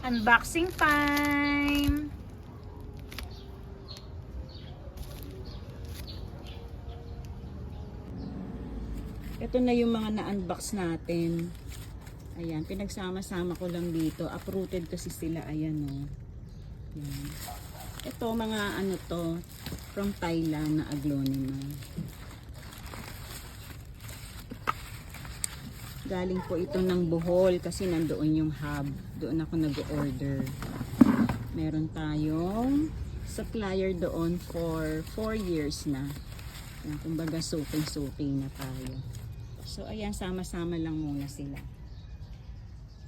Unboxing time! Ito na yung mga na-unbox natin. Ayan, pinagsama-sama ko lang dito. Uprooted kasi sila, ayan o. Ayan. Ito, mga ano to, from Thailand na aglonema. Galing po ito ng Bohol kasi nandoon yung hub. Doon ako nag-order. Meron tayong supplier doon for 4 years na. Yan, kumbaga suking-suking na tayo. So ayan, sama-sama lang muna sila.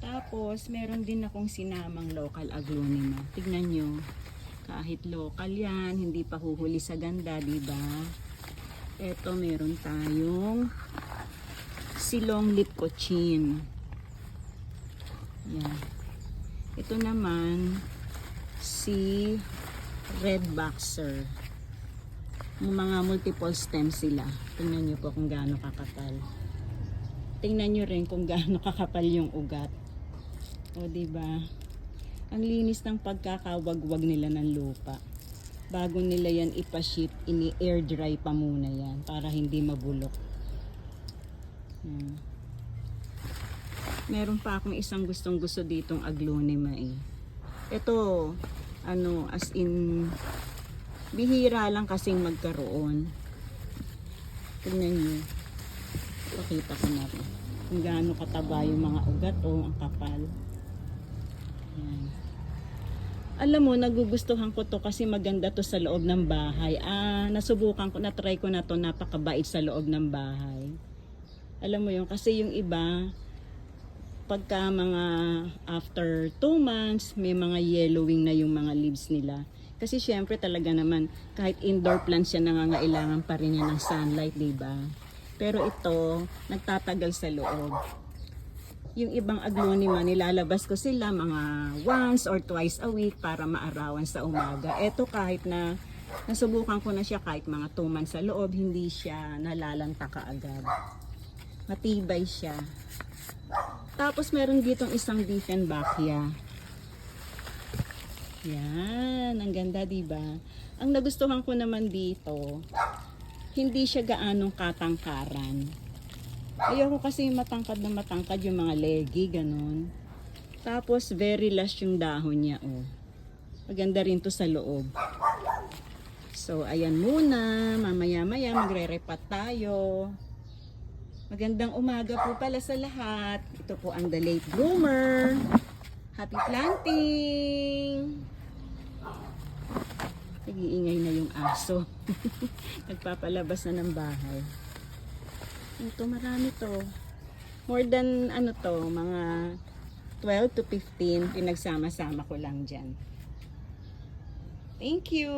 Tapos meron din akong sinamang local aglonema. Tignan nyo, kahit local yan, hindi pa huhuli sa ganda, diba? Ito meron tayong silong lip cochin. Yan. Ito naman si red boxer. Yung mga multiple stem sila. Tingnan nyo po kung gaano kakapal. Tingnan nyo rin kung gaano kakapal yung ugat. O diba? Ang linis ng pagkakawagwag nila ng lupa. Bago nila yan ipaship, ini-air dry pa muna yan para hindi mabulok. Yan. Meron pa akong isang gustong-gusto ditong aglonema eh. Ito, ano, as in, bihira lang kasing magkaroon. Tingnan nyo. Pakita ko na rin. Kung gaano kataba yung mga ugat o ang kapal. Yan. Alam mo, nagugustuhan ko to kasi maganda to sa loob ng bahay. Nasubukan ko, na-try ko na to, napakabait sa loob ng bahay. Alam mo yun, kasi yung iba, pagka mga after 2 months, may mga yellowing na yung mga leaves nila. Kasi syempre talaga naman, kahit indoor plants yan, nangangailangan pa rin yan ng sunlight, diba? Pero ito, nagtatagal sa loob. Yung ibang aglonema, nilalabas ko sila mga once or twice a week para maarawan sa umaga. Ito kahit na nasubukan ko na siya kahit mga 2 months sa loob, hindi siya nalalanta kaagad. Matibay siya. Tapos meron ditong isang Diefenbachia. Yan, ang ganda, diba? Ang nagustuhan ko naman dito, hindi siya gaanong katangkaran. Ayoko kasi matangkad na matangkad yung mga leggy, ganun. Tapos very lush yung dahon niya, oh. Maganda rin to sa loob. So, ayan muna. Mamaya-maya magre-repat tayo. Magandang umaga po pala sa lahat. Ito po ang The Late Bloomer. Happy planting! Nag-iingay na yung aso. Nagpapalabas na ng bahay. Ito, marami to. More than, ano to, mga 12 to 15. Pinagsama-sama ko lang dyan. Thank you!